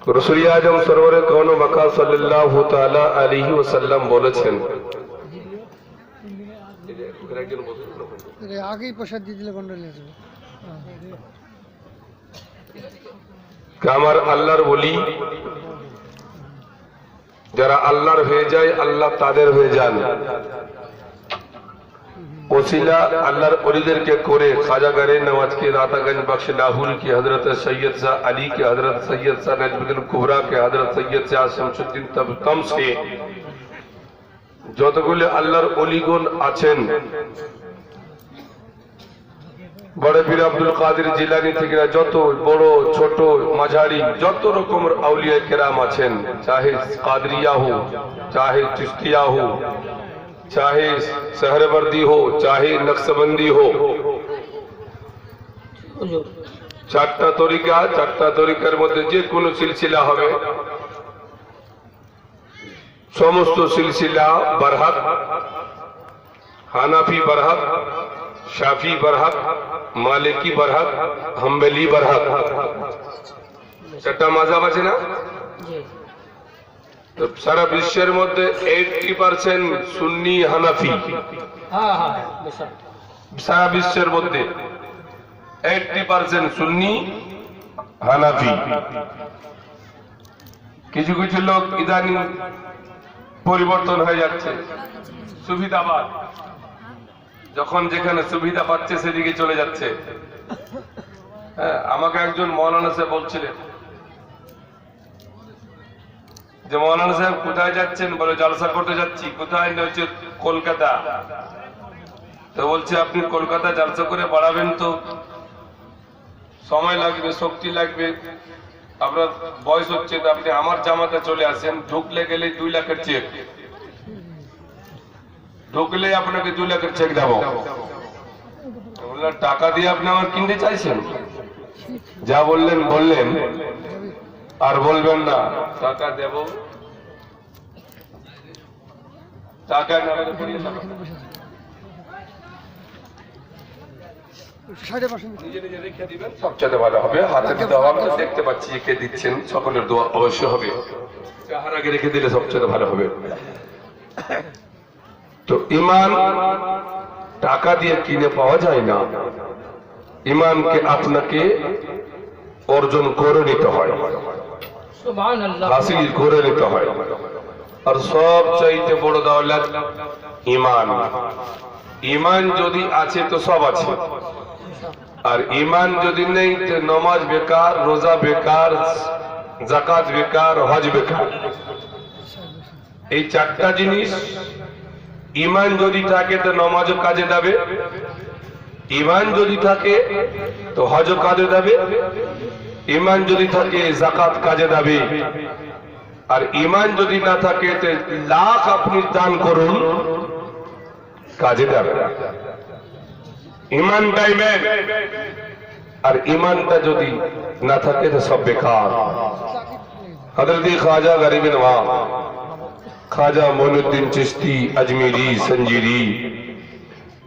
রসুল আজম সরওয়ারে কওন মাকা সাল্লাল্লাহু তাআলা আলাইহি ওয়াসাল্লাম বলেছেন, আগেই প্রসাদ দিয়ে দিলে গন্ডলে আসবে। আমার আল্লাহর ওলি যারা আল্লাহর হয়ে যায়, আল্লাহ তাদের হয়ে যান। ওসিলা আল্লাহর ওলিদেরকে করে খাজা গারে নওয়াজ के रातागंज बख्श लाहौर की हजरत सैयद शाह अली के हजरत सैयद शाह नजमुद्दीन कुबरा के हजरत सैयद शाह शमसुद्दीन तबकम से যতগুলো আল্লাহর ওলিগণ আছেন, বড় পীর আব্দুল কাদের জিলানী থেকে যত বড় ছোট মাঝারি যত রকমের আউলিয়া কেরাম আছেন, চাহে কাদরিয়া हो, चाहे चिश्तिया हो, चाहे सहरवर्दी हो, चाहे नक्शबंदी हो, চারটা তরিকার মধ্যে যে কোনো সিলসিলা হবে, সমস্ত সিলসিলা বরহক, হানাফি বরহক, শাফি বরহক, মালিকি বরহক, হাম্বলি বরহক, চারটা মাযহাব আছে না? তো সারা বিশ্বের মধ্যে 80% সুন্নি হানাফি। সারা বিশ্বের মধ্যে 80% সুন্নি হানাফি। কিছু কিছু লোক ইদানিং পরিবর্তন হয়ে যাচ্ছে, সুবিধাবাদ, যখন যেখানে সুবিধা পাচ্ছে সেদিকে চলে যাচ্ছে। আমাকে একজন মৌলানা সাহেব বলছিলেন যে মৌলানা সাহেব কোথায় যাচ্ছেন? বলে জলসা করতে যাচ্ছি। কোথায়? হচ্ছে কলকাতা। তো বলছে আপনি কলকাতা জলসা করে বাড়াবেন তো সময় লাগবে, শক্তি লাগবে, আপনার বয়স হচ্ছে, তো আপনি আমার জামাতে চলে আসেন। ঢুকলে গেলে 2 লাখের চেক, ঢুকলে আপনাকে 2 লাখের চেক দেবো। টাকা দিয়ে আপনি আমার কিনতে চাইছেন? যা বললেন বললেন, আর বলবেন না টাকা দেব, টাকা না নিজে নিজে রেখে দিবেন, সবচেয়ে ভালো হবে। হাতে দিতে হবে, আমি দেখতে পাচ্ছি কে দিচ্ছেন, সকলের দোয়া অবশ্যই হবে। হার আগে রেখে দিলে সবচেয়ে ভালো হবে। তো ঈমান টাকা দিয়ে কিনে পাওয়া যায় না, ঈমানকে আপনাকে অর্জন করে নিতে হয়, হাসিল করে নিতে হয়। আর সবচাইতে বড় দৌলত ঈমান। ঈমান যদি আছে তো সব আছে, আর ঈমান যদি নেই তো নামাজ বেকার, রোজা বেকার, যাকাত বেকার, হজ বেকার। এই চারটা জিনিস, ঈমান যদি থাকে তো নামাজও কাজে দেবে, ঈমান যদি থাকে তো হজও কাজে দেবে, ঈমান যদি থাকে যাকাত কাজে দেবে, আর ঈমান যদি না থাকে তো লাখ আপনি দান করুন কাজে দেবে না। ঈমানটাই মেন, আর ঈমানটা যদি না থাকে তো সব বেকার। হযরত খাজা গরিব নওয়াজ খাজা মঈনুদ্দিন চিশতি আজমিরি সঞ্জিরি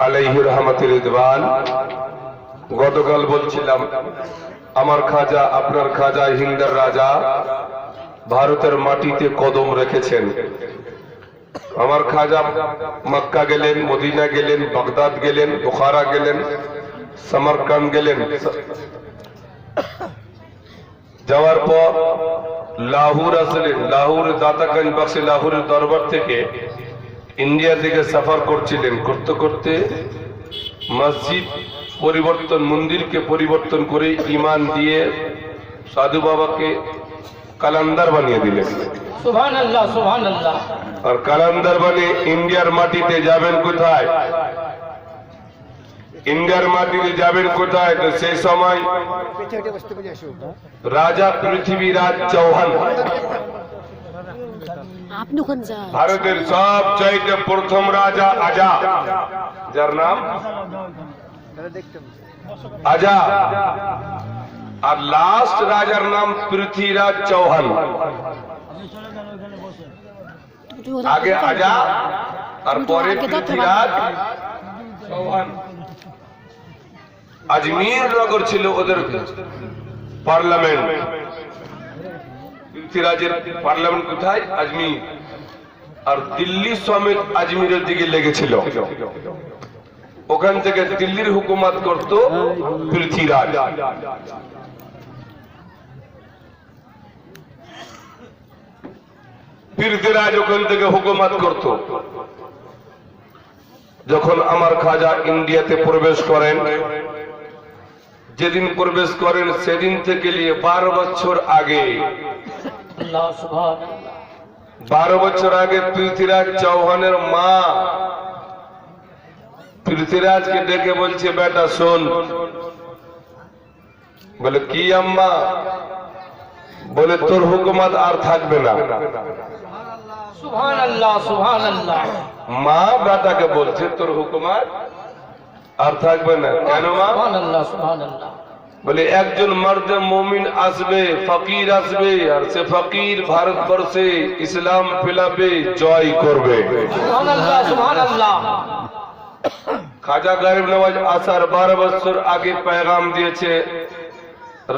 আলাইহি রহমতুর রিদওয়ান, গতকাল বলছিলাম আমার খাজা, আপনার খাজা হিন্দার রাজা ভারতের মাটিতে কদম রেখেছেন। আমার খাজা মক্কা গেলেন, মদিনা গেলেন, বাগদাদ গেলেন, বুখারা গেলেন, সমরকান্দ গেলেন। যাওয়ার পর লাহোর আসলেন। লাহোর দাতাগঞ্জ বক্স লাহোরের দরবার থেকে ইন্ডিয়া থেকে সফর করছিলেন। করতে করতে মসজিদ পরিবর্তন, মন্দিরকে পরিবর্তন করে ঈমান দিয়ে সাধু বাবাকে কালান্দার বানিয়ে দিলেন। সুবহানাল্লাহ, সুবহানাল্লাহ। আর কালান্দার বানিয়ে ইন্ডিয়ার মাটিতে যাবেন কোথায়? ইন্ডিয়ার মাটিতে যাবেন কোথায়? তো সেই সময় রাজা পৃথিবীরাজ চৌহান, ভারতের সবচাইতে প্রথম রাজা আজা, যার নাম আজা, আর লাস্ট রাজার নাম পৃথ্বীরাজ চৌহান। আগে আজা আর পরে পৃথ্বীরাজ চৌহান। আজমির নগর ছিল ওদের পার্লামেন্ট। পৃথ্বীরাজের পার্লামেন্ট কোথায়? আজমির। আর দিল্লি সমেত আজমিরের দিকে লেগেছিল। ওখান থেকে দিল্লির হুকুমত করত পৃথ্বীরাজ। পৃথ্বীরাজ ওখান থেকে হুকুমত করত। যখন আমার খাজা ইন্ডিয়াতে প্রবেশ করেন, যেদিন প্রবেশ করেন সেদিন থেকে নিয়ে 12 বছর আগে, আল্লাহ সুবহান 12 বছর আগে পৃথ্বীরাজ চৌহানের মা পৃথ্বীরাজকে ডেকে বলছে, বেটা শোন। বলে কি আম্মা? বলে তোর হুকুমত আর থাকবে না। সুবহানাল্লাহ সুবহানাল্লাহ। মা বেটাকে বলছে তোর হুকুমত আর থাকবে না। কেন মা? সুবহানাল্লাহ সুবহানাল্লাহ। বলে একজন মর্দ মুমিন আসবে, ফকির আসবে, আর সে ফকির ভারতবর্ষে ইসলাম ফেলাবে, জয় করবে। সুবহানাল্লাহ সুবহানাল্লাহ। খাজা গরিব নওয়াজ আসার 12 বছর আগে পেগাম দিয়েছে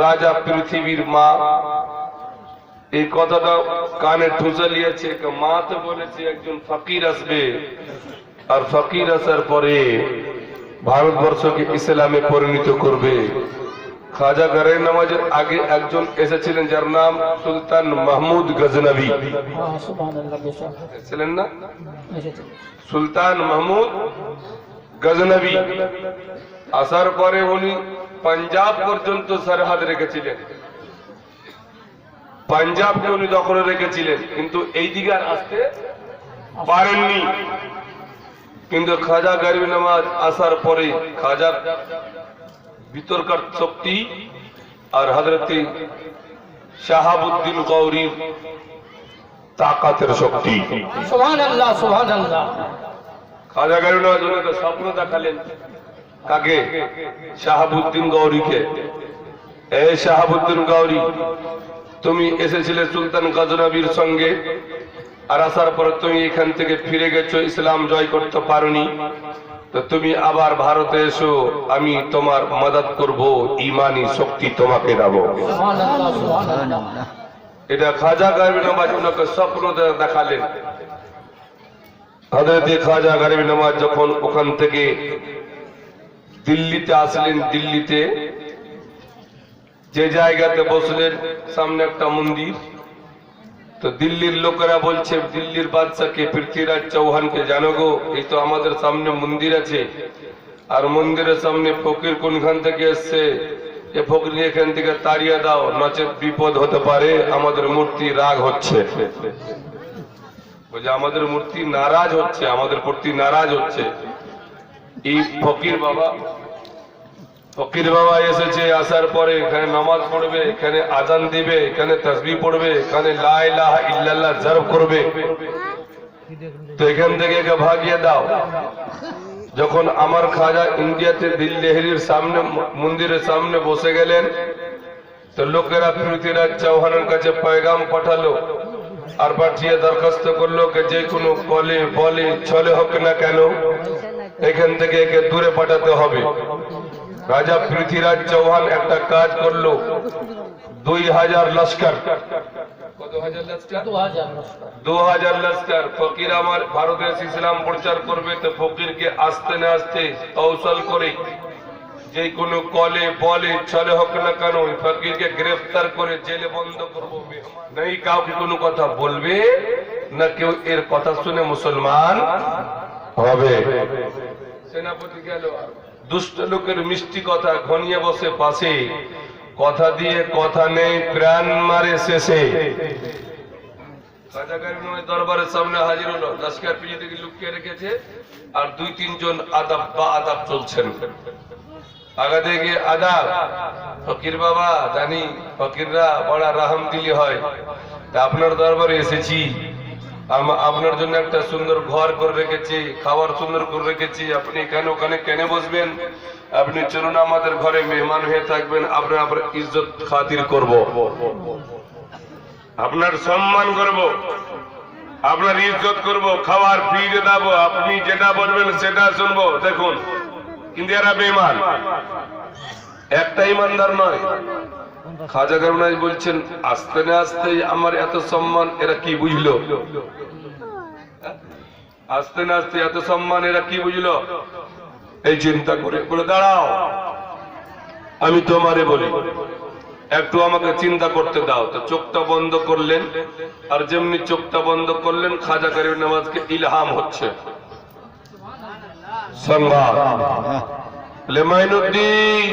রাজা পৃথিবীর মা। এই কথাটা কানে ঠুসে নিয়েছে। মা তো বলেছে একজন ফকির আসবে, আর ফকির আসার পরে ভারতবর্ষকে ইসলামে পরিণত করবে। খাজা গরিব নওয়াজের আগে একজন এসেছিলেন যার নাম সুলতান মাহমুদ গজনবী। সুবহানাল্লাহ। বেশক ছিলেন না? এসেছে। সুলতান মাহমুদ গজনবী আসার পরে উনি পাঞ্জাব পর্যন্ত সরহদ রেখেছিলেন। পাঞ্জাবকে উনি দখলে রেখেছিলেন, কিন্তু এই দিকে আর আসতে পারেননি। কিন্তু খাজা গরিব নওয়াজ আসার পরে খাজার ভিতরকার শক্তি আর হযরতে শাহাবুদ্দিন গৌরীর তাকাতের শক্তি। সুবহানাল্লাহ সুবহানাল্লাহ। খাজা গরিব নওয়াজ ওনাকে স্বপ্ন দেখালেন। কাকে? শাহাবুদ্দিন গৌরীকে। এই শাহাবুদ্দিন গৌরী, তুমি এসেছিলে সুলতান গজনবীর সঙ্গে, আর আসার পর তুমি এখান থেকে ফিরে গেছো, ইসলাম জয় করতে পারোনি। তো তুমি আবার ভারতে এসো, আমি তোমার মদদ করব, ইমানি শক্তি তোমাকে দেবো। সুবহানাল্লাহ সুবহানাল্লাহ। এটা খাজা গরিব নওয়াজ ওনাকে স্বপ্ন দেখালেন। হযরত খাজা গরিব নওয়াজ যখন ওখান থেকে দিল্লিতে আসলেন, দিল্লিতে যে জায়গাতে বসলেন সামনে একটা মন্দির। তো দিল্লির লোকেরা বলছে, দিল্লির বাদশাকে পৃথ্বীরাজ চৌহানকে, জানো গো, এই তো আমাদের সামনে মন্দির আছে, আর মন্দিরের সামনে ফকির কোনখান থেকে এসছে, এ ফকির এখান থেকে তাড়িয়ে দাও, নচেত বিপদ হতে পারে, আমাদের মূর্তি রাগ হচ্ছে। বলছে আমাদের মূর্তি নারাজ হচ্ছে, আমাদের প্রতি নারাজ হচ্ছে। এই ফকির বাবা এসেছে, আসার পরে এখানে নামাজ পড়বে, এখানে আজান দিবে, এখানে তাসবিহ পড়বে, এখানে লা ইলাহা ইল্লাল্লাহ জরব করবে। তো এখান থেকে একে ভাগিয়ে দাও। যখন আমার খাজা ইন্ডিয়াতে দিল্লির সামনে মন্দিরের সামনে বসে গেলেন, তো লোকেরা পৃথ্বীরাজ চৌহানের কাছে পয়গাম পাঠালো, আর পাঠিয়ে দরখাস্ত করলো যে কোনো কলে বলে ছলে হোক না কেন এখান থেকে একে দূরে পাঠাতে হবে। রাজা পৃথ্বীরাজ চৌহান একটা কাজ করলো, 2000 লস্কর, কত হাজার লস্কর? 2000 লস্কর। ফকির আমার ভারতে ইসলাম প্রচার করবে, তো ফকিরকে আসতে না আসতে কৌশল করে যে কোনো কলে বলে ছলে হোক না কেন ফকিরকে গ্রেফতার করে জেলে বন্ধ করবো। নেই কাউকে কোনো কথা বলবে না, কেউ এর কথা শুনে মুসলমান হবে। সেনাপতি গেল, দুষ্ট লোকের মিষ্টি কথা ঘনিয়ে বসে পাশে, কথা দিয়ে কথা নেই, প্রাণ মারে শেষে। খাজা গরিব নওয়াজ দরবারের সামনে হাজির হলো, লস্কর পিছনে থেকে লুকিয়ে রেখেছে, আর 2-3 জন আদাব চলছেন। আগা থেকে আদাব, ফকির বাবা, জানি ফকিররা বড় রাহমদিলি হয়, তা আপনার দরবারে এসেছি, আপনার জন্য একটা সুন্দর ঘর করে রেখেছি, খাবার সুন্দর করে রেখেছি, আপনি এখানে ওখানে কেন বসবেন? আপনি চলুন আমাদের ঘরে মেহমান হয়ে থাকবেন, আপনার ইজ্জত খাতির করব, আপনার সম্মান করব, আপনার ইজ্জত করব, খাবার ফ্রিতে দেবো, আপনি যেটা বলবেন সেটা শুনবো। দেখুন, কিন্তু এরা বেঈমান, একটা ইমানদার নয়, খাজা গারুনাজ বলছেন আস্তে না আস্তে আমার এত সম্মান এরা কি বুঝলো? আস্তে না আস্তে এত সম্মান এরা কি বুঝলো? এই চিন্তা করে বলে দাঁড়াও, আমি তোমারে বলি একটু আমাকে চিন্তা করতে দাও। তো চোখটা বন্ধ করলেন, আর যেমনি চোখটা বন্ধ করলেন খাজা গারুন নামাজকে ইলহাম হচ্ছে সংবাদ। মাইনুদ্দিন,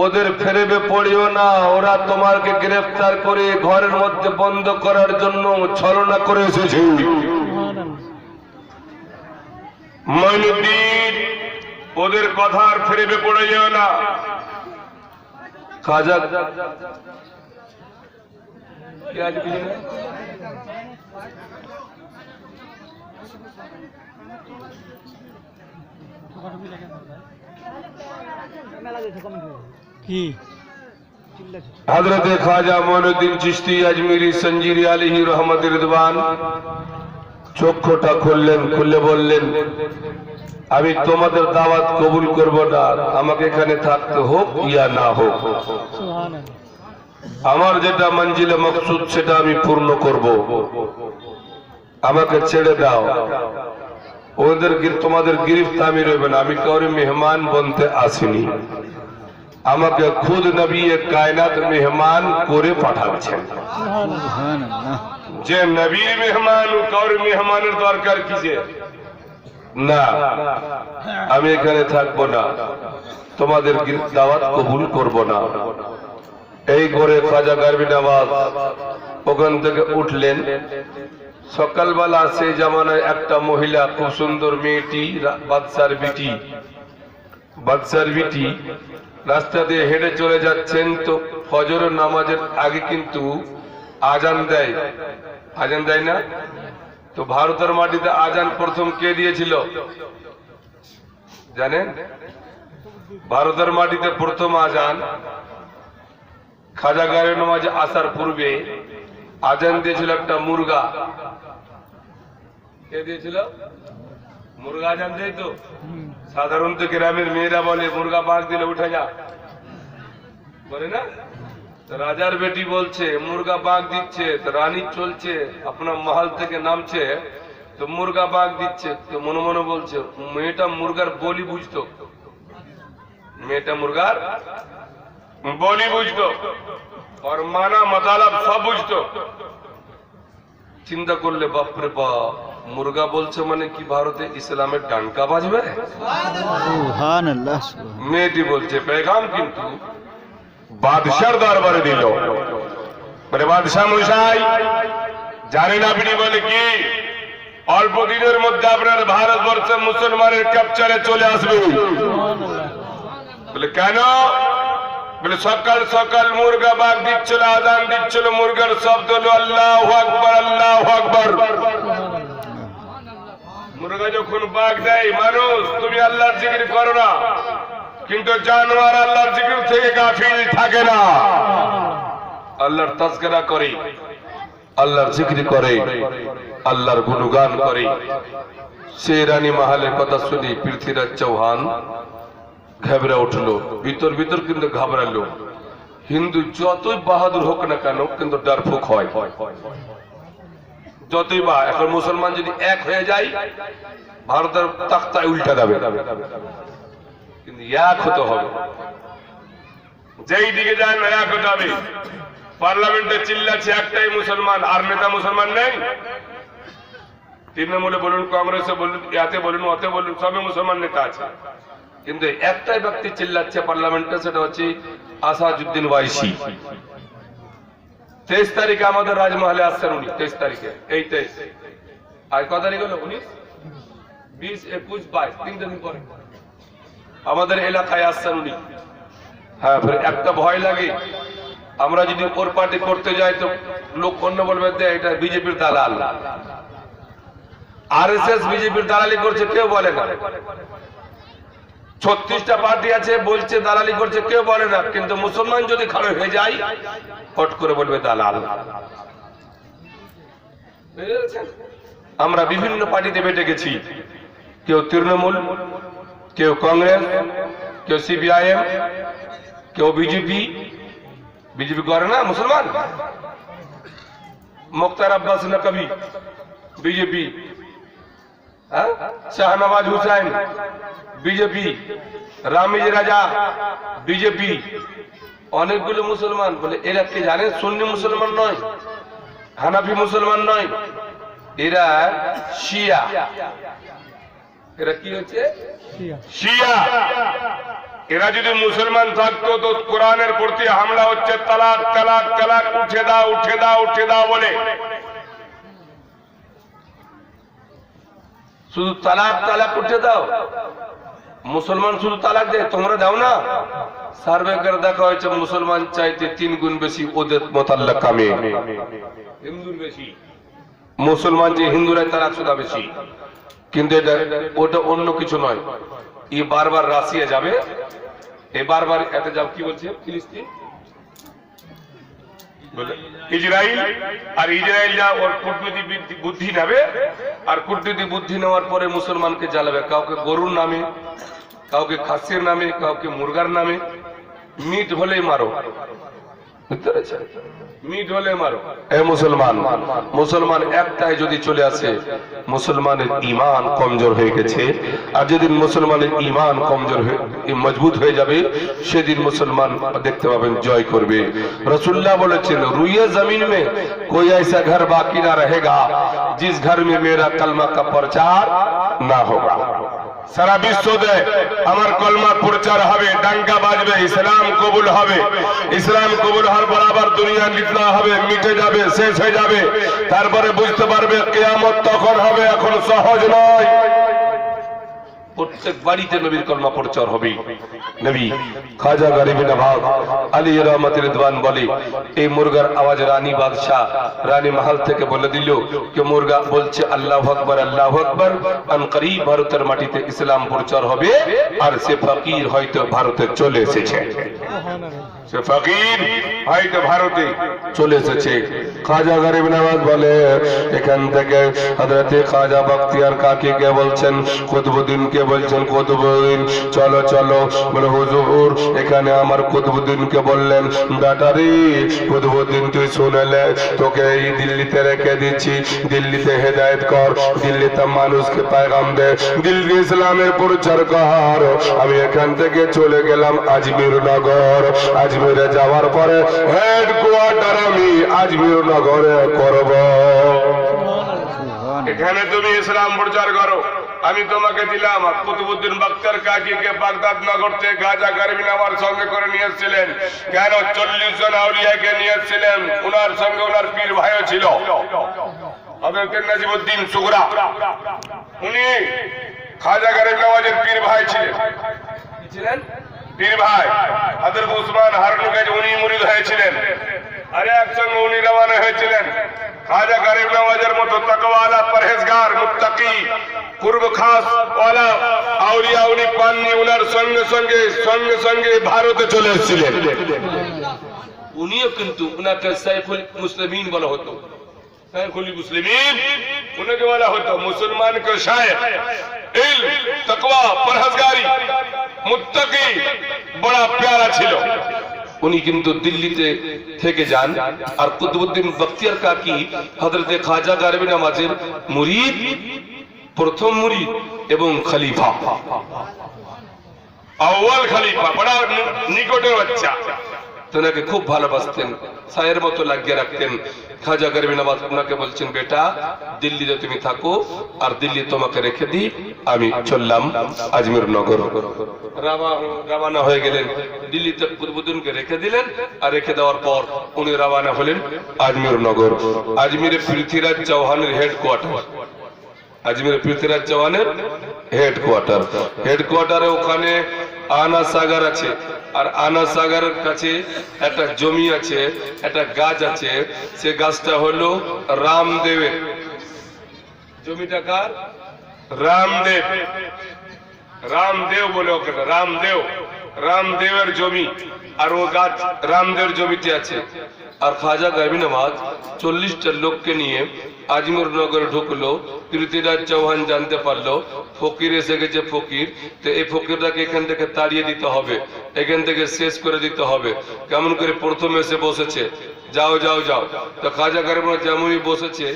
ওদের ফেরেবে পড়িও না, ওরা তোমাকে গ্রেফতার করে ঘরের মধ্যে বন্ধ করার জন্য ছলনা করে এসেছে। মাইনুদ্দিন, ওদের কথা আর ফেরেবে পড়ে যেও না। খাজা কি হযরতে খাজা মঈনুদ্দিন চিশতি আজমিরি সঞ্জিরি আলাইহি রহমত রিদওয়ান চক্ষুটা খুললেন, খুলে বললেন আমি তোমাদের দাওয়াত কবুল করব না, আমাকে এখানে থাকতে হোক ইয়া না হোক, আমার যেটা মঞ্জিলে মকসুদ সেটা আমি পূর্ণ করব, আমাকে ছেড়ে দাও। ওদের তোমাদের গিরফত আমি রইবে না, আমি কাউরে মেহমান বনতে আসিনি, আমাকে খুদ নবী কায়নাত মেহমান করে পাঠাচ্ছেন। যে নবীর মেহমান কাউরে মেহমানের দরকার কিসে? না, আমি এখানে থাকবো না, তোমাদের দাওয়াত কবুল করব না। এই করে খাজা গারবি নওয়াজ ওখান থেকে উঠলেন। সকালবেলা সেই জামানায় একটা মহিলা, খুব সুন্দর মেয়েটি, বাদশার বিটি রাস্তা দিয়ে হেঁটে চলে যাচ্ছেন। তো ফজরের নামাজের আগে কিন্তু আজান দেয়, আজান দেয় না? তো ভারতের মাটিতে আজান প্রথম কে দিয়েছিল জানেন? ভারতের মাটিতে প্রথম আজান খাজা গারবি নামাজে আসার পূর্বে আজান দিয়েছিল একটা মুরগা। কে দিয়েছিল? মুরগা আজান দেয় তো। সাধারণত গ্রামের মেয়েরা বলে মুরগা বাঘ দিলে উঠে যা, বলে না? রাজার বেটি বলছে মুরগা বাঘ দিচ্ছে, তো রানী চলছে আপনার মহল থেকে নামছে, তো মুরগা বাঘ দিচ্ছে। তো মনে মনে বলছে মেয়েটা মুরগার বলি বুঝতো, মেয়েটা মুরগার বলি বুঝতো, আর মানা মতালাব সব বুঝতো। চিন্তা করলে বাপরে বাপ, মুরগা বলছে মানে কি ভারতে ইসলামের ডাঙ্কা বাজবে? মেয়েটি বলছে পেগাম কিন্তু বাদশার দরবারে দিল। বলে বাদশাহ মশাই জানেন আপনি বলে কি অল্প দিনের মধ্যে আপনার ভারতবর্ষে মুসলমানের ক্যাপচারে চলে আসবে। বলে কেন? বলে সকাল সকাল মুরগা বাঘ দিচ্ছিল, আজান দিচ্ছিল, মুরগার শব্দ হলো আল্লাহু আকবার, আল্লাহু আকবার। মুরগা যখন বাঘ দেয়, মানুষ তুমি আল্লাহর জিকির করো না, কিন্তু জানোয়ার আল্লাহর জিকির থেকে গাফিল থাকে না, আল্লাহর তাজকিরা করে, আল্লাহর জিকির করে, আল্লাহর গুণগান করে। সে রানী মাহালের কথা শুনি পৃথ্বীরাজ চৌহান ঘাবড়ে উঠলো, ভিতর ভিতর কিন্তু ঘাবড়ালো। হিন্দু যতই বাহাদুর হোক না কেন কিন্তু ডারফুক হয়, যতই বা। এখন মুসলমান যদি এক হয়ে যায় ভারতের তাখতায় উল্টা যাবে, কিন্তু এক হতে হবে, যেই দিকে যায় না এক হতে হবে। পার্লামেন্টে চিল্লাচ্ছে একটাই মুসলমান, আর নেতা মুসলমান নেই। তৃণমূলে বলুন, কংগ্রেসে বলুন, ইয়াতে বলুন, ওতে বলুন, সবে মুসলমান নেতা আছে, কিন্তু একটাই ব্যক্তি চিল্লাচ্ছে পার্লামেন্টে, সেটা হচ্ছে আসাদুদ্দিন ওয়াইসি। 23 তারিখে আমাদের রাজমহলে আসছেন উনি, 23 তারিখে, এই 23 আর কত তারিখ হলো? 19, 20, 21, 22, 3 দিন পরে আমাদের এলাকায় আসছেন উনি। হ্যাঁ, একটা ভয় লাগে, আমরা যদি ওর পার্টি করতে যাই তো লোক অন্য বলবে এটা বিজেপির দালাল। আরএসএস বিজেপির দালালি করছে কেউ বলে না, 36টা পার্টি আছে বলছে দালালি করছে কেউ বলে না, কিন্তু মুসলমান যদি খারাপ হয়ে যায় হট করে বলবে দালাল। আমরা বিভিন্ন পার্টিতে বেটে গেছি, কেউ তৃণমূল, কেউ কংগ্রেস, কেউ সিপিআইএম, কেউ বিজেপি, बीजेपी করে না মুসলমান মুখতার আব্বাস নকভি बीजेपी শাহনওয়াজ হুসাইন बीजेपी রামিজ রাজা बीजेपी অনেকগুলো মুসলমান বলে এরা কি জানেন সুন্নি মুসলমান নয় হানাফি মুসলমান নয় এরা শিয়া এরা কি হচ্ছে শিয়া এরা যদি মুসলমান থাকতো তো কোরআনের প্রতি হামলা হচ্ছে তালাক তালাক তালাক উঠে দাও উঠে দাও উঠে দাও বলে শুধু তালাক তালাক উঠে দাও মুসলমান শুধু তালাক দেয় তোমরা দাও না সার্ভে করে দেখা হয়েছে মুসলমান চাইতে 3 গুণ বেশি ওদের মোতাল্লাক কামে হিন্দুর বেশি মুসলমান যে হিন্দুরা তালাক শুধু বেশি কিন্তু এটা ওটা অন্য কিছু নয় এই বারবার রাশিয়া যাবে এই বারবার এতে যাব কি বলছে ফিলিস্তিন বলে ইসরায়েল আর ইসরায়েল যা ওর কূটনৈতিক বুদ্ধি নেবে আর কূটনৈতিক বুদ্ধি নেওয়ার পরে মুসলমানকে জ্বালাবে কাউকে গরুর নামে কাউকে খাসির নামে কাউকে মুরগার নামে মিট হলেই মারো বুঝতে পেরেছেন মিট হলে মারো এ মুসলমান মুসলমান একটাই যদি চলে আসে মুসলমানের ঈমান কমজোর হয়ে গেছে আর যেদিন মুসলমানের ঈমান কমজোর হয়ে মজবুত হয়ে যাবে সেদিন মুসলমান দেখতে পাবেন জয় করবে রাসূলুল্লাহ বলেছেন রুইয়ে জমিন में कोई ऐसा घर बाकी ना रहेगा जिस घर में मेरा कलमा का प्रचार ना होगा সারা বিশ্বতে আমার কলমা প্রচার হবে ডাঙ্কা বাজবে ইসলাম কবুল হবে ইসলাম কবুল হওয়ার বরাবর দুনিয়া লিটনা হবে মিটে যাবে শেষ হয়ে যাবে তারপরে বুঝতে পারবে কিয়ামত তখন হবে এখন সহজ নয় প্রত্যেক বাড়িতে নবীর কলমা প্রচার হবে নবী খাজা গরিব নবাব আলী রহমত রিদওয়ান বলে এই মুরগার আওয়াজ রানী বাদশা রানী মহল থেকে বলে দিল যে মুরগা বলছে আল্লাহু আকবার আন করিব ভারতের মাটিতে ইসলাম প্রচার হবে আর সে ফকির হয়তো ভারতে চলে এসেছে সে ফকির হয়তো ভারতে চলে এসেছে খাজা গরিব নওয়াজ বলে এখান থেকে হযরত খাজা বখতিয়ার কাকীকে বলছেন কুতুবউদ্দিনকে বলছেন কুতুবউদ্দিন চলো চলো বলে হুজুর এখানে আমার কুতুবউদ্দিনকে বললেন বেটারি কুতুবউদ্দিন তুই শুনলে তোকে এই দিল্লিতে রেখে দিচ্ছি দিল্লিতে হেদায়েত কর দিল্লিতে মানুষকে পয়গাম দে দিল্লি ইসলামের প্রচার কর আমি এখান থেকে চলে গেলাম আজমির নগর আজমিরে যাওয়ার পরে হেডকোয়ার্টার আমি আজমির নগরে করব এখানে তুমি ইসলাম প্রচার করো আমি তোমাকে দিলাম কুতুবউদ্দিন বখতিয়ার কাকীকে বাগদাদ নগর থেকে খাজা গরিব নওয়াজ সঙ্গে করে নিয়ে এসেছিলেন কেন 40 জন আউলিয়াকে নিয়ে এসেছিলেন ওনার সঙ্গে ওনার পীর ভাইও ছিল হযরত নাজিমউদ্দিন সুগরা উনি খাজা গরিব নওয়াজের পীর ভাই ছিলেন পীর ভাই হযরত উসমান হারুনকে উনি মুরিদ হয়েছিলেন আর একসঙ্গে উনি রওনা হয়েছিলেন খাজা গরিব নওয়াজের মতো তাকওয়ালা পরহেজগার মুত্তাকি কুরব খাস ওয়ালা আউলিয়া উনি পাননি ওনার সঙ্গে সঙ্গে ভারতে চলে এসেছিলেন উনিও কিন্তু উনাকে সাইফুল মুসলিমিন বলা হতো সাইফুল মুসলিমিন উনাকে বলা হতো মুসলমান কে শায়েখ ইলম তাকওয়া পরহেজগারি মুত্তাকি বড় প্যারা ছিল উনি কিন্তু দিল্লিতে থেকে যান আর কুতুবউদ্দিন বখতিয়ার কাকী হযরত খাজা গরিব নওয়াজের মুরিদ প্রথম মুরিদ এবং খলিফা আউয়াল খলিফা বড় নিকটের বাচ্চা তোনাকে খুব ভালোবাসতেন ছায়ের মতো লাগিয়ে রাখতেন খাজা গরিব নওয়াজ ওনাকে বলছেন বেটা দিল্লিতে তুমি থাকো আর দিল্লি তোমাকে রেখে দিই আমি চললাম আজমির নগর রওনা হয়ে গেলেন দিল্লিতে কুতুবউদ্দিনকে রেখে দিলেন আর রেখে দেওয়ার পর উনি রওনা হলেন আজমির নগর আজমিরে পৃথ্বীরাজ চৌহানের হেডকোয়ার্টার আজমিরে পৃথ্বীরাজ চৌহানের হেডকোয়ার্টারে ওখানে আনা সাগর আছে আর আনা সাগরের কাছে একটা জমি আছে একটা গাছ আছে সে গাছটা হলো রামদেবের জমিটা কার রামদেব বলে ওকে রামদেবের জমি আর ও গাছ রামদেবের জমিতে আছে আর খাজা গাইবি নামাজ 40টা লোককে নিয়ে আজমির নগরে ঢুকলো। পৃথ্বীরাজ চৌহান জানতে পারলো ফকির এসে গেছে ফকির, তো এই ফকিরটাকে এখান থেকে তাড়িয়ে দিতে হবে, এখান থেকে শেষ করে দিতে হবে। কেমন করে প্রথমে এসে বসেছে, যাও যাও যাও। তো খাজা গাইবি যেমনই বসেছে,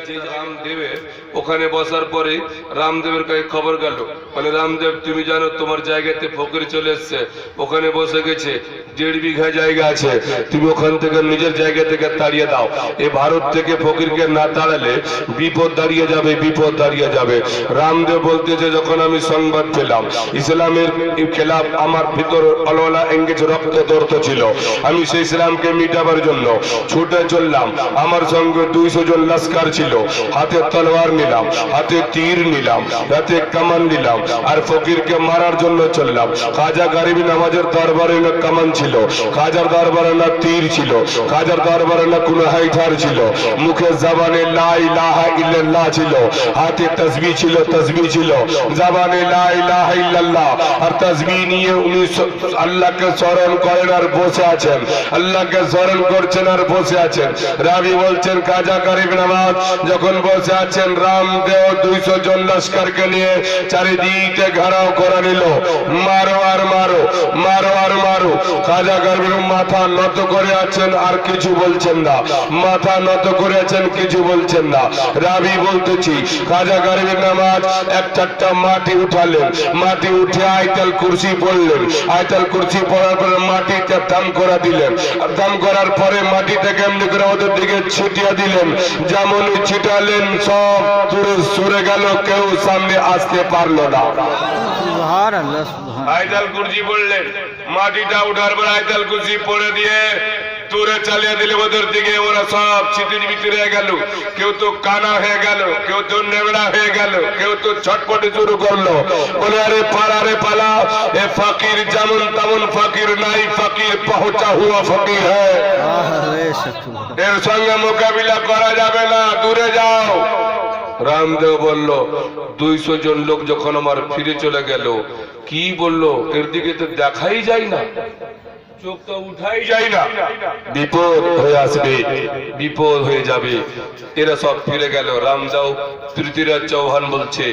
যে রামদেবের ওখানে বসার পরে রামদেবের কাছে খবর গেল, মানে রামদেব তুমি জানো তোমার জায়গাতে ফকির চলে এসছে, ওখানে বসে গেছে, 1.5 বিঘা জায়গা আছে, তুমি ওখান থেকে নিজের জায়গা থেকে তাড়িয়ে দাও। এই ভারত থেকে ফকিরকে না তাড়ালে বিপদ দাঁড়িয়ে যাবে, বিপদ দাঁড়িয়ে যাবে। রামদেব বলতেছে যখন আমি সংবাদ পেলাম ইসলামের খেলাফ আমার ভিতর অলওয়ালা এঙ্গেজ রক্ত দৌড়তে ছিল, আমি সেই ইসলামকে মিটাবার জন্য ছুটে চললাম। আমার সঙ্গে 200 জন লস্কর ছিল, হাতে তলোয়ার নিলাম, হাতে তীর নিলাম, হাতে কামান নিলাম, আর ফকিরকে মারার জন্য চললাম। খাজা গারিবি নামাজের দরবারে না কামান ছিল, খাজার দরবারে না তীর ছিল, খাজার দরবারে না কোনো হাইঠার ছিল, মুখে জবানে লা ইলাহা ইল্লাল্লাহ ছিল, হাতে তাসবিহ ছিল, তাসবিহ ছিল, জবানে লা ইলাহা ইল্লাল্লাহ আর তাসবিহ নিয়ে উনি আল্লাহকে স্মরণ করেন আর বসে আছেন, আল্লাহকে স্মরণ করছেন আর বসে আছেন। রাবি বলছেন খাজা গারিবি নামাজ যখন বসে আছেন, রামদেব 200 জন লস্করকে নিয়ে চারিদিকে ঘেরাও করে নিল, মারো আর মারো, মারো আর মারো। খাজা গারিবি মাথা নত করে আছেন আর কিছু বলছেন না, মাথা নত করে আছেন, কিছু বলছেন না। রাবি বলতেছি খাজা গারিবি নামাজ 1-4টা মাটি উঠালেন, মাটি উঠে আয়াতুল কুরসি পড়লেন, আয়াতুল কুরসি পড়ার পরে মাটিতে দাম করে দিলেন, দাম করার পরে মাটি থেকে এমনি করে ওদের দিকে ছিটিয়ে দিলেন, যেমনই ছিটালেন সব দূরে সরে গেল, কেউ সামনে আসতে পারলো না। সুবহানাল্লাহ সুবহানাল্লাহ। আয়াতুল কুরসি পড়লেন, মাটিটা উঠার পর আয়াতুল কুরসি পড়ে দিয়ে দূরে চালিয়ে দিলে ওদের দিকে, ওরা সব ছিটির ভিতরে গেল, কেউ তো কানা হয়ে গেল, কেউ তো নেবড়া হয়ে গেল, কেউ তো ছটপটে শুরু করলো, বলে আরে পালা রে পালা, এ ফকির যেমন তেমন ফকির নাই, ফকির পৌঁছা হুয়া ফকির হ্যায়, আরে সত্যি এর সঙ্গে মোকাবিলা করা যাবে না, দূরে যাও। রামদেব বলল 200 জন লোক যখন আমার ফিরে চলে গেল, কি বললো এর দিকে তো দেখাই যায় না, চোখ তো উঠাই যায় না, বিপদ হয়ে আসবে, বিপদ হয়ে যাবে। এরা সব ফিরে গেল। রামদেব পৃথ্বীরাজ চৌহান বলছে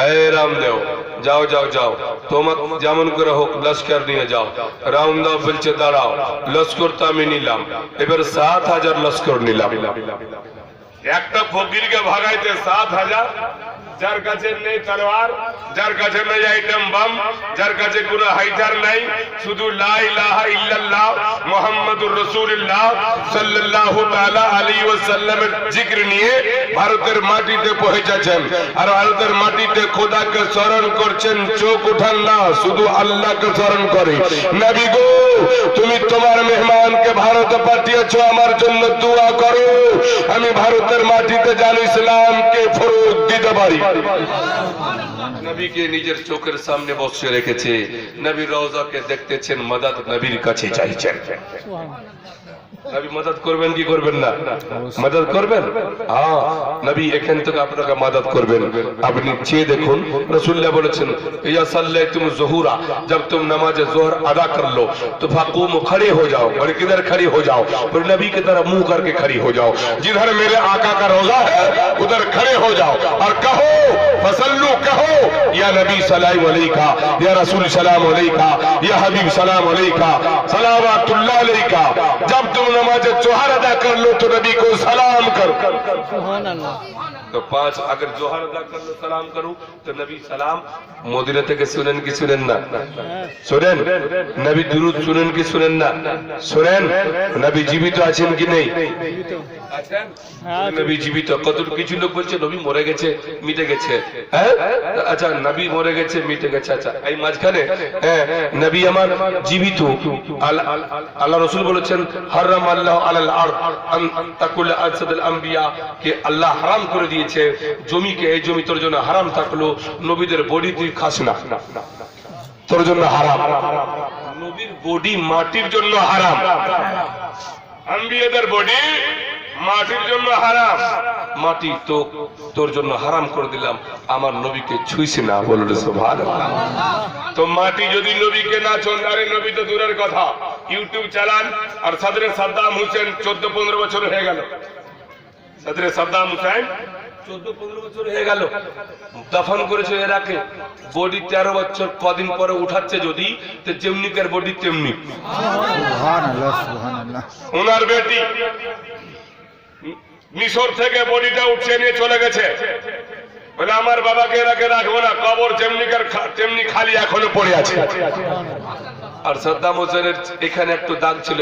এই রামদেব যাও যাও যাও, তোমার যেমন করে হোক লস্কর নিয়ে যাও। রামদেব বলছে দাঁড়াও, লস্কর তো আমি নিলাম, এবার 7000 লস্কর নিলাম। একটা ফকিরকে ভাগাইতে 7000, যার কাছে নেই তলোয়ার, যার কাছে নেই আইটেম বাম, যার কাছে কোনো হাইটার নাই, শুধু লা ইলাহা ইল্লাল্লাহ মুহাম্মাদুর রাসূলুল্লাহ সাল্লাল্লাহু তাআলা আলাইহি ওয়াসাল্লামের জিকির নিয়ে ভারতের মাটিতে পৌঁছেছেন, আর ভারতের মাটিতে খোদাকে স্মরণ করছেন, চোখ উঠান না, শুধু আল্লাহকে স্মরণ করে। নবী গো তুমি তোমার মেহমানকে ভারতে পাঠিয়েছো, আমার জন্য দোয়া করো, আমি ভারতের মাটিতে যেন ইসলামকে ফরজ দিতে পারি। নবীকে নিজের চোখের সামনে বসে রেখেছে, নবী রওজাকে দেখতেছেন, মদদ নবীর কাছে চাইছেন। নবী মদদ করবেন কি করবেন না? মদদ করবেন। হ্যাঁ, নবী এখান থেকে আপনাকে মদদ করবেন। আপনি চেয়ে দেখুন, রাসূলুল্লাহ বলেছেন ইয়া সাল্লাতুম যুহুরা, जब तुम नमाज जोहर अदा कर लो तो फाकूम खड़े हो जाओ, और किधर खड़ी हो जाओ, फिर नबी की तरफ मुंह करके खड़ी हो जाओ, जिधर मेरे आका का रोजा है उधर खड़े हो जाओ और कहो फसल्लू, कहो या नबी सलाम अलैका, या रसूल सलाम अलैका, या हबीब सलाम अलैका, सलावतुल्लाह अलैका। जब तुम नमाज जोहर अदा कर लो तो नबी को सलाम करो। সুবহানাল্লাহ। तो 5 अगर जोहर अदा कर लो सलाम करूं तो नबी सलाम मदीना থেকে শুনেন কি শুনেন না? শুনেন। নবী দুরূদ শুনেন কি শুনেন না? শুনেন। নবী জীবিত আছেন কি নেই? আছেন। নবী জীবিত। কত কিছু লোক বলছে নবী মরে গেছে, মিটে গেছে। হ্যাঁ, আচ্ছা নবী মরে গেছে, মিটে গেছে, আচ্ছা এই মাঝখানে নবী আমার জীবিত। আল্লাহ রাসূল বলেছেন হারাম আল্লাহ আলাল আরদ আন তাকুল আসদুল আম্বিয়া, কে আল্লাহ হারাম করে দিয়েছে জমিকে, এই জমি তোর জন্য হারাম থাকলো, নবীদের বডি তুই খাস না, তোর জন্য হারাম। নবীর বডি মাটির জন্য হারাম, আম্বিয়াদের বডি মাটির জন্য হারাম। মাটি তো তোর জন্য হারাম করে দিলাম, আমার নবীকে ছুঁইছি না। বলল সুবহানাল্লাহ। তো মাটি যদি নবীকে না ছোঁয়, আরে নবী তো দূরের কথা, ইউটিউব চালান আর সাদরে সাদ্দাম হোসেন 14-15 বছর হয়ে গেল, সাদরে সাদ্দাম হোসেন 14-15 বছর হয়ে গেল, দফন করেছে এরাকে, বডি 13 বছর কদিন পরে উঠাচ্ছে যদি, তো যেমনিকার বডি তেমনি। সুবহানাল্লাহ সুবহানাল্লাহ। ওনার বেটি মিশর থেকে বডিটা উঠিয়ে নিয়ে চলে গেছে, বলে আমার বাবাকে এরাকে রাখবো না, কবর যেমনিকার তেমনি খালি এখনো পড়ে আছে। আর সাদ্দাম হোসেনের এখানে একটু দাগ ছিল,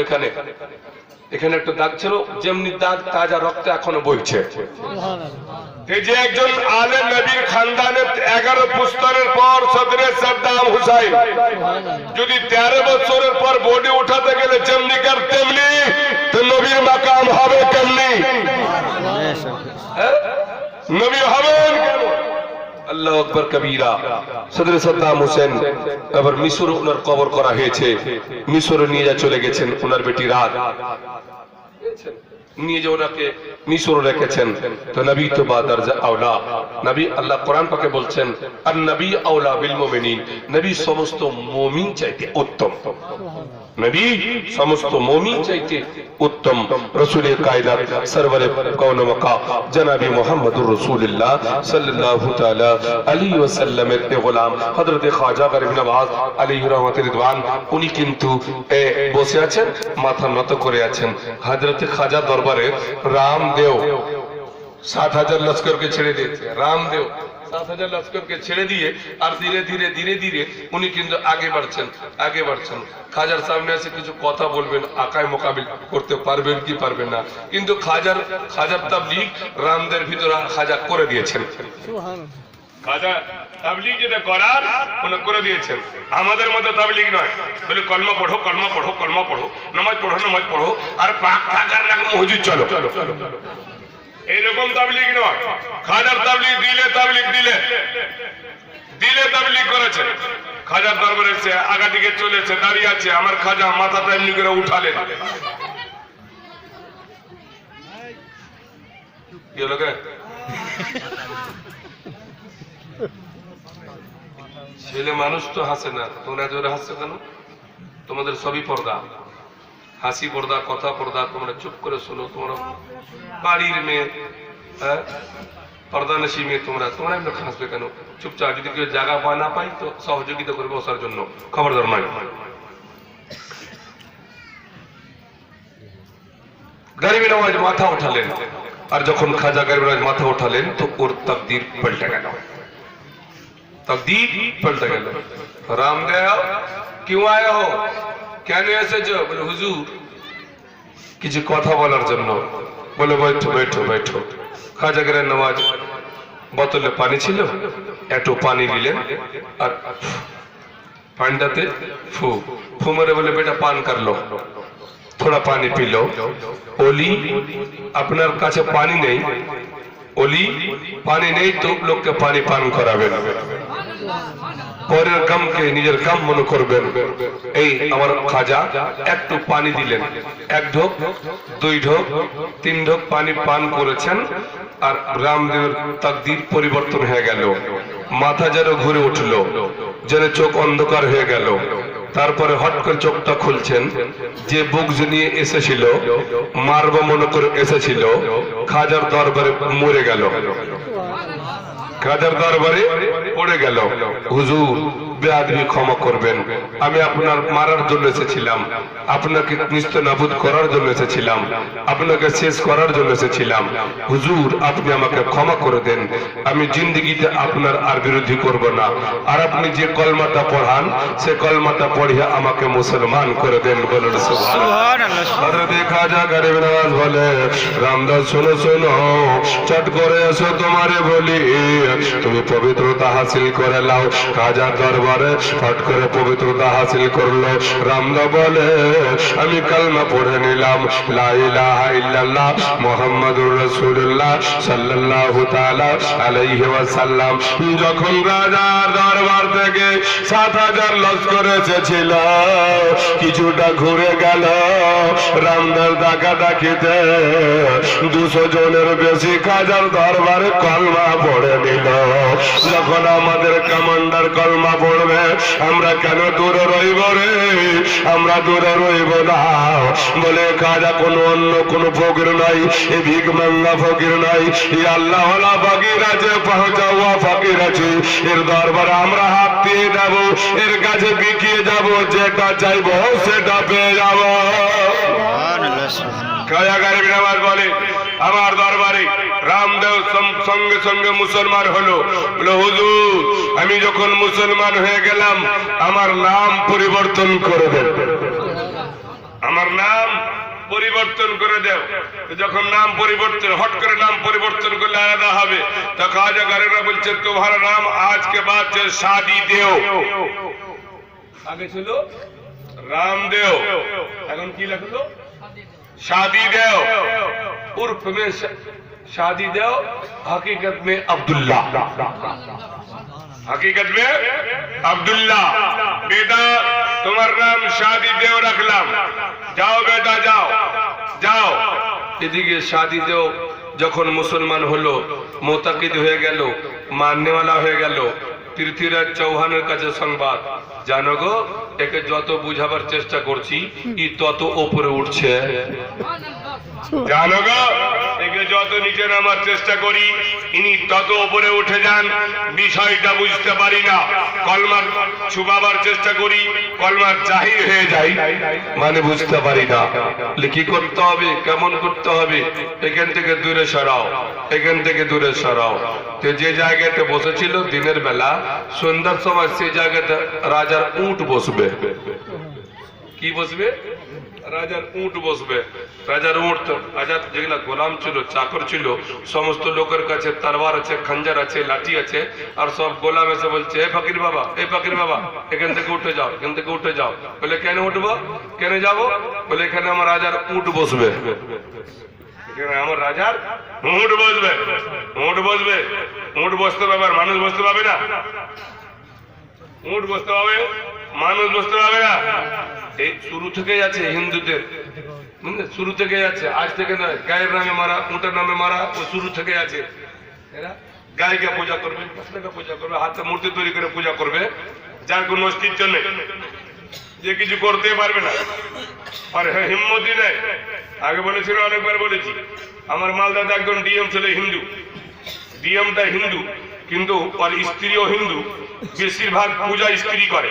এখানে একটু দাগ ছিল, যেমনি দাগ তাজা রক্ত এখনো বইছে। এই যে একজন আলেম নবীর খানদানে 11 পুস্তরের পর সদরে সাদ্দাম হুসাইন যদি 13 বছরের পর বডি উঠাতে গেলে যেমনিকার তেমনি, তো নবীর মাকাম হবে কেমনি? নবী হবেন কেন? আল্লাহু আকবার কবীরা। সদরে সাদ্দাম হোসেন আবার মিশরে ওনার কবর করা হয়েছে, মিশরে নিয়ে যা চলে গেছেন ওনার বেটি রাত, নিয়ে যে ওনাকে মিশরে রেখেছেন। তো নবী তো বাদরজা আওলা, নবী আল্লাহ কোরআন পাকে বলছেন আর নবী আওলা বিল মুমিনিন, নবী সমস্ত মুমিন চাইতে উত্তম, নবী সমস্ত মুমিন চাইতে উত্তম। রাসূলে কায়নাত সরওয়ারে কওন মাকা জনাবি মুহাম্মদুর রাসূলুল্লাহ সাল্লাল্লাহু তাআলা আলাইহি ওয়াসাল্লামের গোলাম হযরত খাজা গরিব নওয়াজ আলাইহি রহমাতুর রিদওয়ান, উনি কিন্তু বসে আছেন, মাথা নত করে আছেন। হযরত খাজা দরবারে রামদেব 7000 লস্করকে ছেড়ে দিয়েছে, রামদেব 7000 লস্করকে ছেড়ে দিয়ে আর ধীরে ধীরে ধীরে ধীরে উনি কিন্তু আগে বাড়ছেন। খাজার সামনে এসে কিছু কথা বলবেন, আকায় মোকাবিল করতে পারবেন কি পারবেন না, কিন্তু খাজার তাবলীগ রামদের ভিতরে খাজা করে দিয়েছেন, খাজা তাবলীগ যেটা করার উনি করে দিয়েছেন। আমাদের মতো তাবলীগ নয়, বলে কলমা পড়ো, নামাজ পড়ো আর পাক থাকার নাম হুজুর চলো, এইরকম তাবলীগ নয়। খাজার তাবলীগ দিলে তাবলীগ করেছে। খাজার দরবারে এসে আগা দিকে চলেছে, দাঁড়িয়ে আছে, আমার খাজা মাথাটা এমনি করে উঠালেন, কি হলো গে? ছেলে মানুষ তো হাসে না, তোমরা জোরে হাসছো কেন? তোমাদের সবই পর্দা, হাসি পর্দা, কথা পর্দা, তোমরা চুপ করে শোনো। তোমরা বাড়ির মেয়ে, পর্দানশী মেয়ে, তোমরা এমনি হাসবে কেন? চুপচাপ, যদি কেউ জায়গা পায় না পাই তো সহযোগিতা করবে বসার জন্য, খবরদার নয়। গরিব নওয়াজ মাথা উঠালেন, আর যখন খাজা গরিব নওয়াজ মাথা উঠালেন তো ওর তাকদীর পাল্টে গেল, রামদেব क्यों आए हो, কেন এসেছো? বলে হুজুর কিছু কথা বলার জন্য। বলে बैठो। খাজা গরিব নওয়াজ বোতলে পানি ছিল, একটু পানি দিলেন আর পানিটাতে फू मेरे बोले बेटा पान कर लो, थोड़ा पानी पी लो। ओली আপনার কাছে পানি নেই, ওলি পানি নেই তো লোককে পানি পান করাবেন, পরের কামকে নিজের কাম মনে করবেন। এই আমার খাজা একটু পানি দিলেন, 1 ঢোক 2 ঢোক 3 ঢোক পানি পান করেছেন, আর রামদেবের তাকদীর পরিবর্তন হয়ে গেল, মাথা যেন ঘুরে উঠল, যেন চোখ অন্ধকার হয়ে গেল। তারপরে হট করে চোখটা খুলছেন, যে বুক নিয়ে এসেছিল, মারব মনে করে এসেছিল, খাজার দরবারে মরে গেল, খাজার দরবারে পড়ে গেল। হুজুর বেয়াদবি ক্ষমা করবেন, আমি আপনার মারার জন্য এসেছিলাম, আপনাকে নিস্তেনাবুদ করার জন্য এসেছিলাম, আপনাকে শেষ করার জন্য এসেছিলাম। হুজুর আপনি আমাকে ক্ষমা করে দেন, আমি জিন্দেগিতে আপনার আর বিরোধী করব না। আর আপনি যে কলমাটা পড়ান সে কলমাটা পড়িয়ে আমাকে মুসলমান করে দেন। বলুন সুবহানাল্লাহ। আর দেখা যা গরিব নওয়াজ বলে, রামদাস শোনো চট করে এসো, তোমারে বলি তুমি পবিত্রতা হাসিল করে লাও। খাজা দরবার দরবারে হট করে পবিত্রতা হাসিল করলো। রামদেব বলে আমি কালমা পড়ে নিলাম, লা ইলাহা ইল্লাল্লাহ মুহাম্মাদুর রাসূলুল্লাহ সাল্লাল্লাহু তাআলা আলাইহি ওয়াসাল্লাম। যখন রাজার দরবার থেকে ৭,০০০ লস্কর এসেছিল, কিছুটা ঘুরে গেল, রামদেব ডাকাডাকিতে ২০০ জনের বেশি খাজার দরবারে কলমা পড়ে নিল। যখন আমাদের কমান্ডার কলমা পড়বে, আমরা কেন দূরে রইব রে? আমরা দূরে রইব না। বলে খাজা কোনো অন্য কোন ফকির নাই, এ ভিক মাঙ্গা ফকির নাই, এ আল্লাহ ওয়ালা ফকির আছে, পৌঁছাওয়া ফকির আছে। এর দরবারে আমরা হাত দিয়ে যাব, এর কাছে বিকিয়ে যাব, যেটা চাইবো সেটা পেয়ে যাব। সুবহানাল্লাহ, সুবহানাল্লাহ। খাজা গরিব নওয়াজ বলে আমার দরবারে রামদেব সঙ্গে সঙ্গে মুসলমান হলো। বলে হুজুর আমি যখন মুসলমান হয়ে গেলাম, আমার নাম পরিবর্তন করে দেন, আমার নাম পরিবর্তন করে দেও। যখন নাম পরিবর্তন, হট করে নাম পরিবর্তন করলে আলাদা হবে। তো খাজা গরিবরা বলছে তোমার নাম আজকে বাদ से शादी দেও। আগে ছিল রামদেव, এখন কি লিখলো शादी देव, उर्फ में शादी देव, हकीकत में अब्दुल्ला, हकीकत में अब्दुल्ला। बेटा तुम्हार नाम शादी देव रखलाम, जाओ बेटा जाओ जाओ। এদিকে শাদি দেও যখন মুসলমান হলো, মোতাকিদ হয়ে গেল, মাননেওয়ালা হয়ে গেল, পৃথ্বীরাজ চৌহানের কাছে সংবাদ, জানো গো একে যত বুঝাবার চেষ্টা করছি ই তত ওপরে উঠছে। জানো গো একে যত নিচে নামার চেষ্টা করি ইনি তত উপরে উঠে যান, বিষয়টা বুঝতে পারি না। কলমার ছুপাবার চেষ্টা করি, কলমার জাহির হয়ে যায়, মানে বুঝতে পারি না। কি করতে হবে, কেমন করতে হবে, এখান থেকে দূরে সরাও, এখান থেকে দূরে সরাও। তো যে জায়গাতে বসেছিল দিনের বেলা, সন্ধ্যার সময় সেই জায়গাতে রাজার উট বসবে। কি বসবে? রাজার উট বসবে। রাজার উট, রাজার যেগুলা গোলাম ছিল, চাকর ছিল, সমস্ত লোকের কাছে তরবার আছে, খঞ্জার আছে, লাঠি আছে, আর সব গোলাম এসে বলছে এ ফকির বাবা, এ ফকির বাবা এখান থেকে উঠে যাও, এখান থেকে উঠে যাও। বলে কেন উঠবো, কেন যাবো? বলে এখানে আমার রাজার উট বসবে, এখানে আমার রাজার উট বসবে, উট বসবে। উট বসতে পাবে আর মানুষ বসতে পাবে না, উট বসতে পাবে, মানুষ বসতে পাবে না। এই শুরু থেকেই আছে হিন্দুদের, শুরু থেকেই আছে, আজ থেকে নয়। গায়ের নামে মারা, উটের নামে মারা, ও শুরু থেকে আছে। এরা গায়কে পূজা করবে, কৃষ্ণকে পূজা করবে, হাতে মূর্তি তৈরি করে পূজা করবে, যার কোনো অস্তিত্ব নেই, যে কিছু করতে পারবে না, আর হিম্মতই নেই। আগে বলেছিল, অনেকবার বলেছি, আমার মালদাতে একজন ডিএম ছিল হিন্দু, ডিএমটা হিন্দু, কিন্তু ওর স্ত্রীও হিন্দু। বেশিরভাগ পূজা স্ত্রী করে,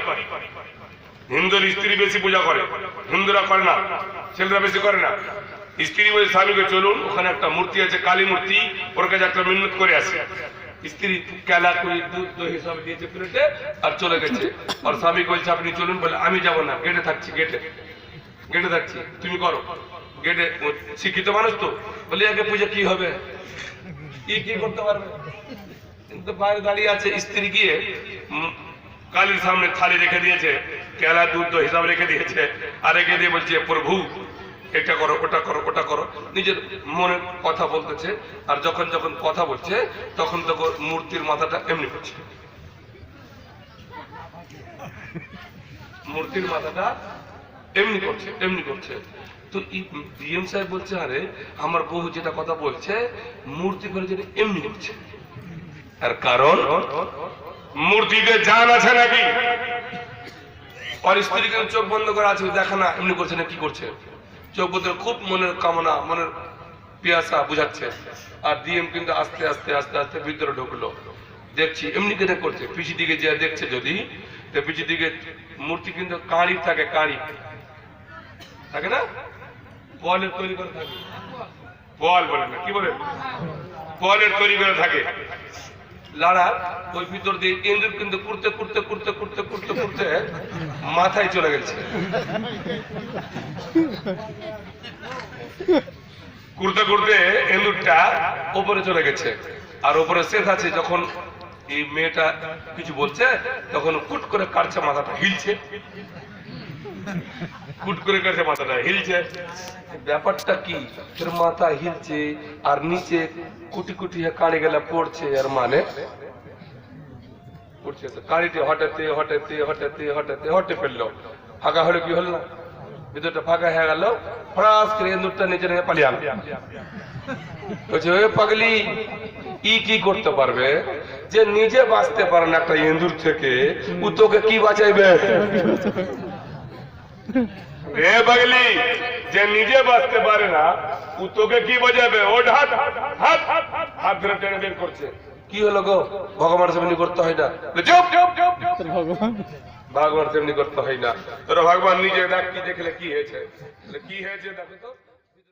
হিন্দুর স্ত্রী বেশি পূজা করে, হিন্দুরা করে না, ছেলেরা বেশি করে না। স্ত্রী বলে স্বামীকে চলুন, ওখানে একটা মূর্তি আছে, কালী মূর্তি, ওর কাছে একটা মিন্নত করে আসে। স্ত্রী কেলা করে দুধ দহি সব দিয়েছে প্লেটে আর চলে গেছে। আর স্বামী বলছে আপনি চলুন, বলে আমি যাবো না, গেটে থাকছি, গেটে গেটে থাকছি, তুমি করো গেটে। শিক্ষিত মানুষ তো বলে আগে পূজা কি হবে, কি করতে পারবে? কিন্তু বাইরে দাঁড়িয়ে আছে, স্ত্রী গিয়ে কালীর সামনে থালি রেখে দিয়েছে, কেলা দুধ হিসাব রেখে দিয়েছে, আর রেখে দিয়ে বলছে প্রভু এটা করো, ওটা করো, ওটা করো, নিজের মনে কথা বলতেছে। আর যখন যখন কথা বলছে তখন তখন মূর্তির মাথাটা এমনি করছে, মূর্তির মাথাটা এমনি করছে, এমনি করছে। তো ডিএম সাহেব বলছে আরে আমার বউ যেটা কথা বলছে মূর্তি করে যেটা এমনি করছে, আর কারণ মূর্তিতে জান আছে নাকি? আর স্ত্রী কিন্তু চোখ বন্ধ করে আছে, দেখা না এমনি করছে না, কি করছে? চোখ বন্ধ, খুব মনের কামনা, মনের পিয়াসা বুঝাচ্ছে। আর ডিএম কিন্তু আস্তে আস্তে আস্তে আস্তে ভিতরে ঢুকলো, দেখছি এমনি কেটে করছে। পিছি দিকে যে দেখছে যদি, তো পিছি দিকে মূর্তি কিন্তু কাঁড়ি থাকে, কাঁড়ি থাকে না, বলের তৈরি করে থাকে, বল বলে না, কি বলে, বলের তৈরি করে থাকে। লাড়া ওই ভিতর দিয়ে ইন্দুর কিন্তু করতে করতে করতে করতে করতে করতে মাথায় চলে গেছে, করতে করতে ইন্দুরটা উপরে চলে গেছে। আর উপরে শেষ আছে, যখন এই মেয়েটা কিছু বলছে, তখন কুট করে কাটছে, মাথাটা হিলছে, কুট করে কাটছে, মাথাটা হিলছে। ব্যাপারটা কি, তোর মাথা হিলছে আর নিচে কুটি কুটি কানে গেলা পড়ছে, আর মানে পড়ছে কাড়িতে হঠাতে হঠাতে হঠাতে হঠাতে হটে ফেললো, ফাঁকা হলো, কি হলো না, ভিতরটা ফাঁকা হয়ে গেল, ফরাস করে ইঁদুরটা নিচে নিয়ে পালিয়ে আনলো। বলছে ওই পাগলি, ই কি করতে পারবে, যে নিজে বাঁচতে পারে না একটা ইঁদুর থেকে, ও তোকে কি বাঁচাইবে? এ পাগলি, যে নিজে বাঁচতে পারে না, ও তোকে কি বাঁচাবে? ওর হাত হাত হাত ধরে টেনে বের করছে। কি হলো গো, ভগবান সেমনি করতে হয় না? চুপ চুপ চুপ চুপ, ভগবান সেমনি করতে হয় না। তোরা ভগবান নিজে দেখ, কি দেখলে কি হয়েছে, কি হয়েছে দেখো তো।